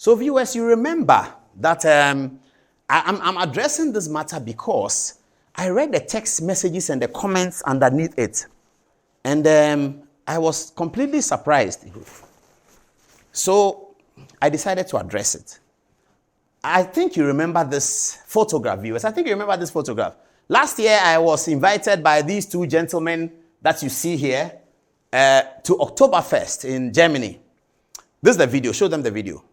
So viewers, you remember that I'm addressing this matter because I read the text messages and the comments underneath it. And I was completely surprised. So I decided to address it. I think you remember this photograph, viewers. I think you remember this photograph. Last year, I was invited by these two gentlemen that you see here to Oktoberfest in Germany. This is the video. Show them the video.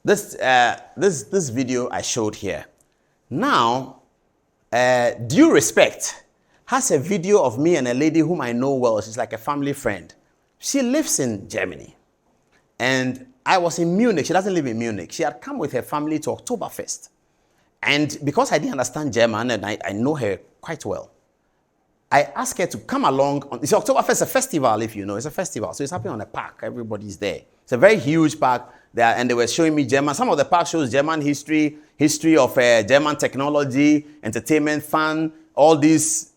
This video I showed here. Now, Due Respect has a video of me and a lady whom I know well. She's like a family friend. She lives in Germany. And I was in Munich. She doesn't live in Munich. She had come with her family to Oktoberfest. And because I didn't understand German and I know her quite well, I asked her to come along. It's Oktoberfest is a festival, if you know. It's a festival. So it's happening on a park. Everybody's there. It's a very huge park there. And they were showing me German. Some of the park shows German history of German technology, entertainment, fun, all these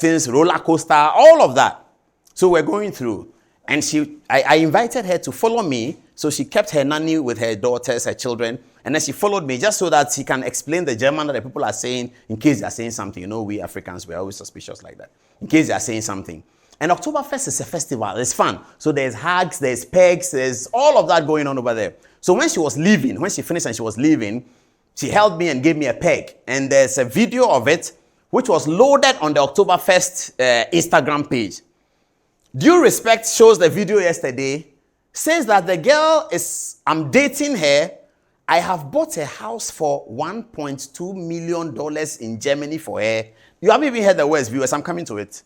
things, roller coaster, all of that. So we're going through. And I invited her to follow me. So she kept her nanny with her daughters, her children. And then she followed me just so that she can explain the German that the people are saying in case they are saying something. You know, we Africans, we're always suspicious like that. In case they are saying something. And Oktoberfest is a festival. It's fun. So there's hugs, there's pegs, there's all of that going on over there. So when she was leaving, when she finished and she was leaving, she held me and gave me a peg. And there's a video of it, which was loaded on the Oktoberfest Instagram page. Due Respect shows the video yesterday, says that the girl I'm dating her. I have bought a house for $1.2 million in Germany for her. You haven't even heard the words, viewers. I'm coming to it.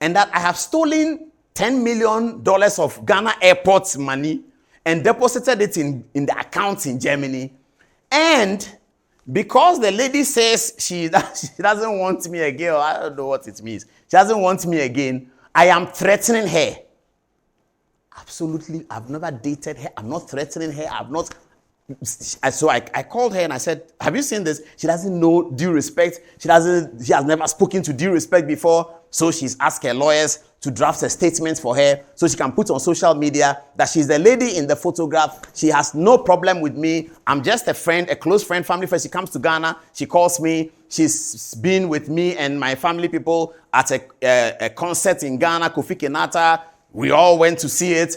And that I have stolen $10 million of Ghana airport money and deposited it in the account in Germany. And because the lady says she doesn't want me again, I don't know what it means. She doesn't want me again. I am threatening her. Absolutely, I've never dated her. I'm not threatening her. So I called her and I said, have you seen this? She doesn't know Due Respect. She has never spoken to Due Respect before. So she's asked her lawyers to draft a statement for her so she can put on social media that she's the lady in the photograph. She has no problem with me. I'm just a friend, a close friend, family friend. She comes to Ghana. She calls me. She's been with me and my family people at a concert in Ghana, Kofi Kenata. We all went to see it.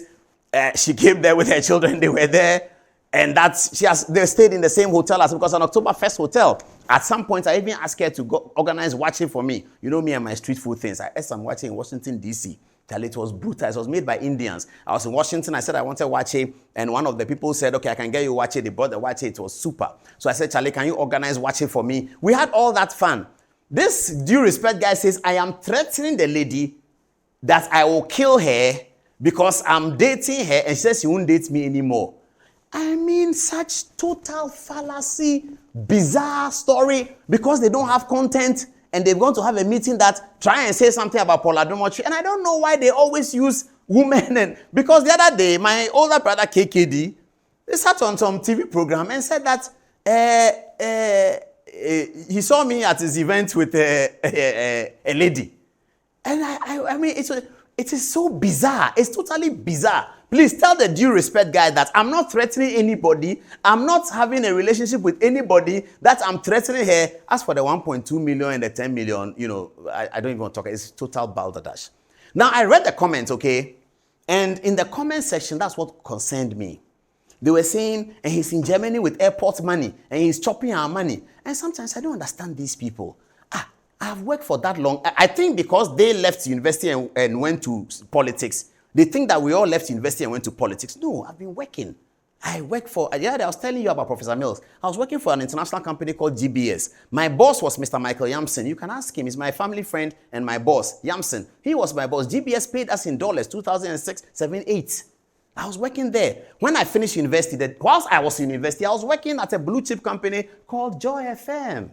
She came there with her children. They were there. And they stayed in the same hotel as because an Oktoberfest hotel. At some point, I even asked her to go organize watching for me. You know me and my street food things. I ate some watching in Washington, D.C. It was brutal. It was made by Indians. I was in Washington. I said I wanted watching. And one of the people said, okay, I can get you watching. They bought the watching. It was super. So I said, Charlie, can you organize watching for me? We had all that fun. This Due Respect guy says, I am threatening the lady that I will kill her because I'm dating her. And she says she won't date me anymore. I mean, such total fallacy, bizarre story because they don't have content and they're going to have a meeting that try and say something about Paul Adom-Otchere. And I don't know why they always use women. Because the other day, my older brother KKD, they sat on some TV program and said that he saw me at his event with a lady. And I mean, it is so bizarre. It's totally bizarre. Please tell the Due Respect guy that I'm not threatening anybody. I'm not having a relationship with anybody that I'm threatening her. As for the 1.2 million and the 10 million, you know, I don't even want to talk. It's total balderdash. Now, I read the comments, okay? And in the comment section, that's what concerned me. They were saying, and he's in Germany with airport money, and he's chopping our money. And sometimes I don't understand these people. I've worked for that long. I think because they left university and went to politics, they think that we all left university and went to politics. No, I've been working. I work for, I was telling you about Professor Mills. I was working for an international company called GBS. My boss was Mr. Michael Yamson. You can ask him. He's my family friend and my boss, Yamson. He was my boss. GBS paid us in dollars, 2006, 7, 8. I was working there. When I finished university, whilst I was in university, I was working at a blue chip company called Joy FM.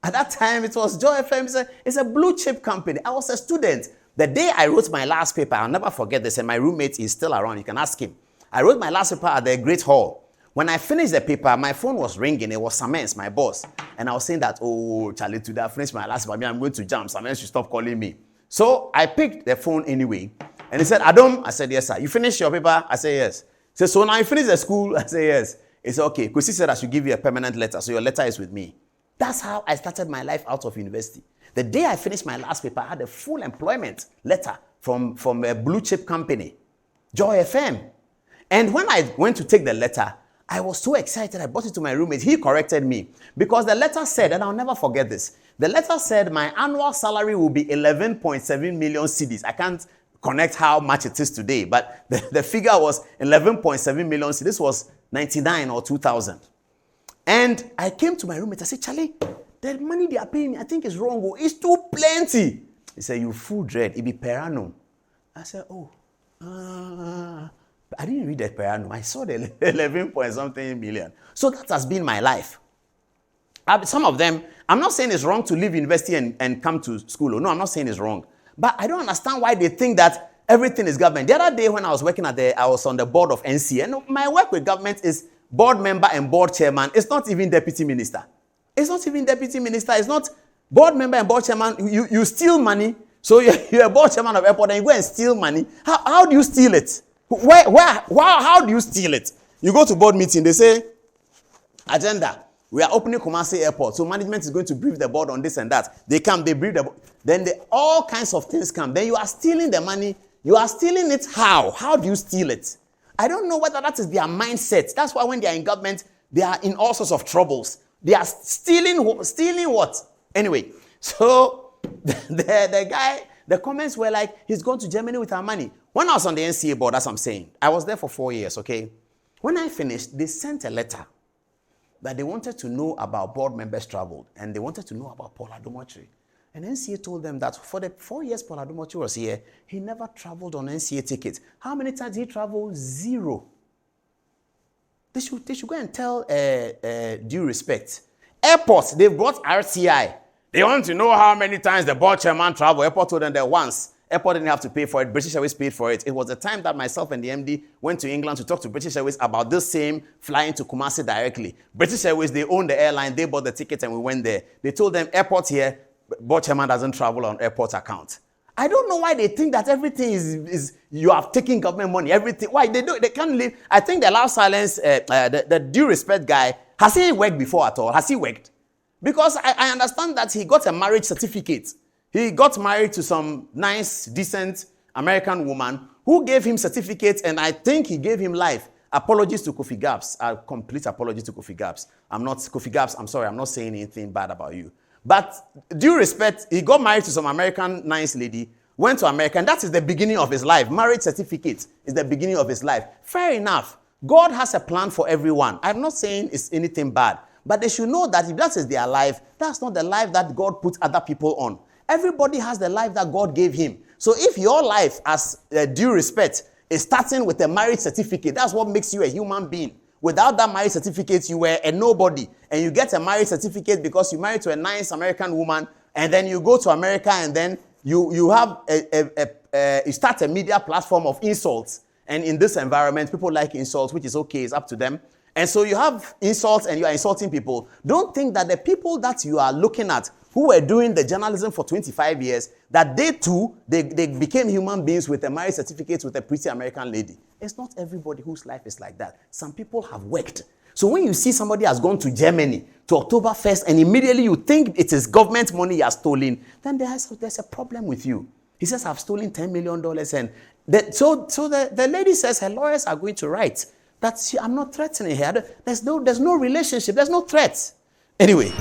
At that time, it was Joy FM. It's a blue chip company. I was a student. The day I wrote my last paper, I'll never forget this, and my roommate is still around. You can ask him. I wrote my last paper at the Great Hall. When I finished the paper, my phone was ringing. It was Samens, my boss. And I was saying that, oh, Charlie, today I finished my last paper. I'm going to jam. Samens should stop calling me. So I picked the phone anyway. And he said, Adom? I said, yes, sir. You finished your paper? I said, yes. He said, so now you finished the school? I said, yes. He said, okay. Because he said I should give you a permanent letter. So your letter is with me. That's how I started my life out of university. The day I finished my last paper, I had a full employment letter from a blue chip company, Joy FM. And when I went to take the letter, I was so excited. I brought it to my roommate. He corrected me because the letter said, and I'll never forget this, the letter said my annual salary will be 11.7 million cedis. I can't connect how much it is today, but the figure was 11.7 million cedis. This was 99 or 2000. And I came to my roommate. I said, Charlie, the money they are paying me, I think is wrong. It's too plenty. He said, you fool dread. It be per annum. I said, oh, I didn't read that per annum. I saw the 11 point something million. So that has been my life. Some of them, I'm not saying it's wrong to leave university and come to school. No, I'm not saying it's wrong. But I don't understand why they think that everything is government. The other day when I was working I was on the board of NCA. And my work with government is board member and board chairman. It's not even deputy minister. It's not even deputy minister. It's not board member and board chairman. You steal money. So you're a board chairman of airport and you go and steal money. How do you steal it? How do you steal it? You go to board meeting, they say, agenda, we are opening Kumasi Airport. So management is going to brief the board on this and that. They come, they brief the board. Then all kinds of things come. Then you are stealing the money. You are stealing it how? How do you steal it? I don't know whether that is their mindset. That's why when they are in government, they are in all sorts of troubles. They are stealing what? Anyway, so the guy, the comments were like, he's gone to Germany with our money. When I was on the NCA board, as I'm saying, I was there for 4 years, okay? When I finished, they sent a letter that they wanted to know about board members traveled, and they wanted to know about Paul Adom-Otchere. And NCA told them that for the 4 years Paul Adom-Otchere was here, he never traveled on NCA tickets. How many times did he travel? 0. They should go and tell due respect. Airports, they brought RCI. They want to know how many times the board chairman traveled. Airport told them that once. Airport didn't have to pay for it. British Airways paid for it. It was the time that myself and the MD went to England to talk to British Airways about this same flying to Kumasi directly. British Airways, they own the airline. They bought the ticket and we went there. They told them, airport here, board chairman doesn't travel on airport account. I don't know why they think that everything is you have taken government money. Everything. Why they can't live. I think the loud silence, the due respect guy, has he worked before at all? Has he worked? Because I understand that he got a marriage certificate. He got married to some nice, decent American woman who gave him certificates, and I think he gave him life. Apologies to Kofi Gaps. A complete apology to Kofi Gaps. Kofi Gaps, I'm sorry, I'm not saying anything bad about you. But due respect, he got married to some American nice lady, went to America, and that is the beginning of his life. Marriage certificate is the beginning of his life. Fair enough. God has a plan for everyone. I'm not saying it's anything bad, but they should know that if that is their life, that's not the life that God put other people on. Everybody has the life that God gave him. So if your life, as due respect, is starting with a marriage certificate, that's what makes you a human being. Without that marriage certificate, you were a nobody. And you get a marriage certificate because you married to a nice American woman, and then you go to America, and then you have you start a media platform of insults. And in this environment, people like insults, which is okay, it's up to them. And so you have insults and you are insulting people. Don't think that the people that you are looking at who were doing the journalism for 25 years, that they too, they became human beings with a marriage certificate with a pretty American lady. It's not everybody whose life is like that. Some people have worked. So when you see somebody has gone to Germany, to Oktoberfest, and immediately you think it is government money you are stolen, then there's a problem with you. He says, I've stolen $10 million. And so the lady says her lawyers are going to write that I'm not threatening her. There's no relationship. There's no threat. Anyway.